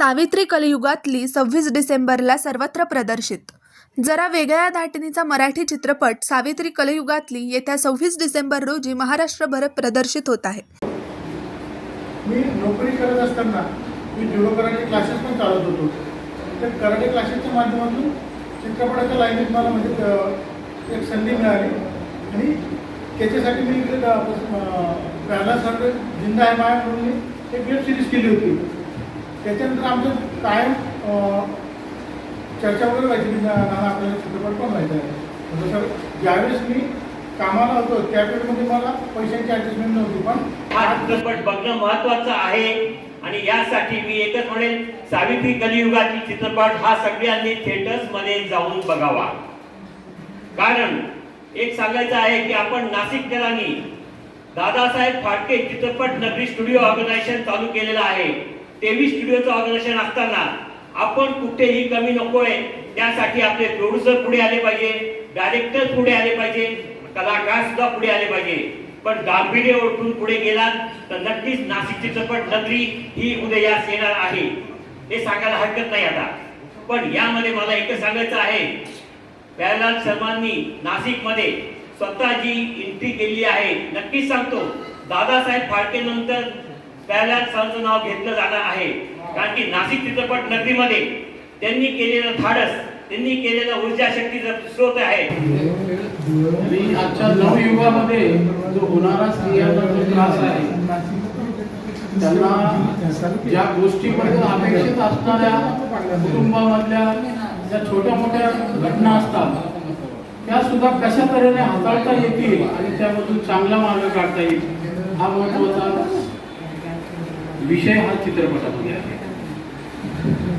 सावित्री कलियुगातली 26 डिसेंबरला सर्वत्र प्रदर्शित. जरा वेगळ्या धाटणीचा मराठी चित्रपट सावित्री कलियुगातली येत्या 26 डिसेंबर रोजी महाराष्ट्रभर प्रदर्शित होत आहे. मी नोकरी करत असताना मी जुडो कराटे क्लासेस पण चालवत होतो. त्या कराटे क्लासेसच्या माध्यमातून चित्रपटाच्या लाईनीत मला म्हणजे एक संधी मिळाली आणि त्याच्यासाठी मी इकडे पहिल्यासारखं जिंदा आहे माया म्हणून मी एक वेब सिरीज केली होती. त्याच्यानंतर आमचं कायम चर्चा वगैरे व्हायची की नाना आपल्याला चित्रपट पण व्हायचा आहे. जसं ज्यावेळेस मी कामाला होतो त्यावेळेमध्ये मला पैशांची ॲडजस्टमेंट नव्हती, पण हा चित्रपट बघणं महत्त्वाचं आहे आणि यासाठी मी एकच म्हणेन, सावित्री कलियुगातील चित्रपट हा सगळ्यांनी थिएटर्समध्ये जाऊन बघावा. कारण एक सांगायचं आहे की आपण नाशिककरांनी दादासाहेब फाळके चित्रपट नगरी स्टुडिओ ऑर्गनायझेशन चालू केलेलं आहे. 23 स्टुडिओचं ऑर्गनायझेशन असताना आपण कुठेही कमी नकोय. त्यासाठी आपले प्रोड्युसर पुढे आले पाहिजे, डायरेक्टर पुढे आले पाहिजे, कलाकार सुद्धा पुढे आले पाहिजे. पण गांभीर्य ओळखून पुढे गेलात तर नक्कीच नाशिक चित्रपट नगरी ही उदयास येणार आहे, हे सांगायला हरकत नाही. आता पण यामध्ये मला एकच सांगायचं आहे, प्यारलाल शर्मांनी नाशिकमध्ये स्वतः जी एंट्री केली आहे, नक्कीच सांगतो दादासाहेब फाळके नंतर प्यारलाल शर्मांचं नाव घेतलं जाणार आहे. कारण की नाशिक चित्रपट नगरीमध्ये त्यांनी केलेलं धाडस, त्यांनी केलेला ऊर्जा शक्तीचा स्रोत आहे. आणि आजच्या नवयुगामध्ये जो होणारा स्त्रियांना जो त्रास आहे, त्यांना ज्या गोष्टीपर्यंत अपेक्षित असणाऱ्या कुटुंबामधल्या ज्या छोट्या मोठ्या घटना असतात त्या सुद्धा कशा तऱ्हेने हाताळता येतील आणि त्यामधून चांगला मार्ग काढता येईल, हा महत्त्वाचा विषय हा चित्रपटामध्ये आहे.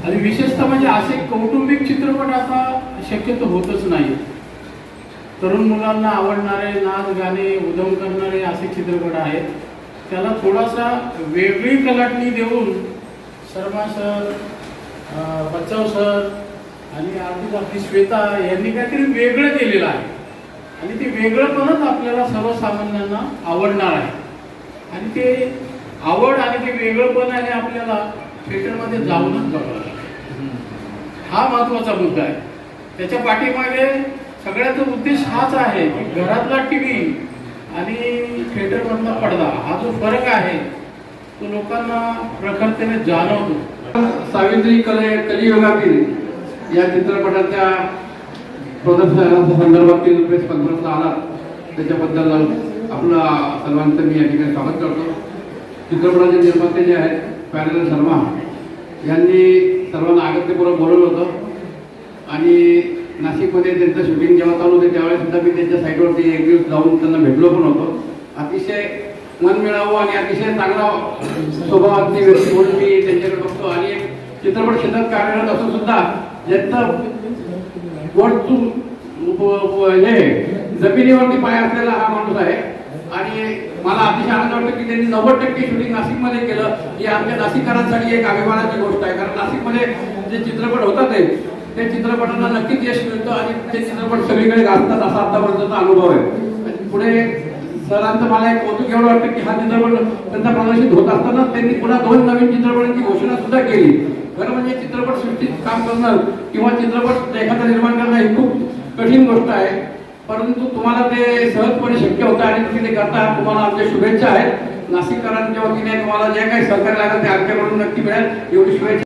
आणि विशेषतः म्हणजे असे कौटुंबिक चित्रपट आता शक्यतो होतच नाही. तरुण मुलांना आवडणारे, नाच गाणे उधम करणारे असे चित्रपट आहेत. त्याला थोडासा वेगळी कलाटणी देऊन शर्मा सर, बच्चाव सर आणि आपली श्वेता यांनी काहीतरी वेगळं केलेलं आहे आणि ते वेगळंपणच आपल्याला सर्वसामान्यांना आवडणार आहे. आणि ते आवड आणि ते वेगळंपण आहे आपल्याला थिएटरमध्ये जाऊनच बघावं लागेल. हा महत्त्वाचा मुद्दा आहे. त्याच्या पाठीमागे सगळ्याचा उद्देश हाच आहे की घरातला टीव्ही आणि थिएटरमधला पडदा हा जो फरक आहे तो लोकांना प्रखरतेने जाणवतो. सावित्री कलियुगातील या चित्रपटाच्या प्रदर्शनाच्या संदर्भातील प्रेस कॉन्फरन्सला आला, त्याच्याबद्दल आपलं सर्वांचं मी या ठिकाणी स्वागत करतो. चित्रपटाचे निर्माते जे आहेत प्यारलाल शर्मा यांनी सर्वांना अगत्यपूर्वक बोलवलं होतं आणि नाशिकमध्ये त्यांचं शूटिंग जेव्हा चालू होते त्यावेळेस सुद्धा मी त्यांच्या साईटवरती एक दिवस जाऊन त्यांना भेटलो पण होतो. अतिशय मनमिळावू आणि अतिशय चांगला स्वभावाची व्यक्ती म्हणून मी त्यांच्याकडे बघतो. आणि एक चित्रपट क्षेत्रात कार्यरत असून सुद्धा ज्यांचं हे जमिनीवरती पाय असलेला हा माणूस आहे. आणि मला अतिशय आनंद वाटतो की त्यांनी 90% शूटिंग नाशिकमध्ये केलं. ही आमच्या नाशिककरांसाठी एक अभिमानाची गोष्ट आहे. कारण नाशिकमध्ये जे चित्रपट होतात ते चित्रपटांना नक्कीच यश मिळतं आणि ते चित्रपट सगळीकडे गाजतात असा आतापर्यंतचा अनुभव आहे. पुढे सरांचं मला एक कौतुक एवढं वाटतं की हा चित्रपट त्यांचा प्रदर्शित होत असताना त्यांनी पुन्हा 2 नवीन चित्रपटांची घोषणा सुद्धा केली. खरं म्हणजे चित्रपट सृष्टीत काम करणं किंवा चित्रपट एखादा निर्माण करणं ही खूप कठीण गोष्ट आहे, परंतु तुम्हाला ते सहजपणे शक्य होतं आणि तुम्ही ते करता. तुम्हाला आमच्या शुभेच्छा आहेत. नाशिककरांच्या वतीने तुम्हाला जे काही सहकार्य लागेल ते आमच्याकडून नक्की मिळेल, एवढी शुभेच्छा.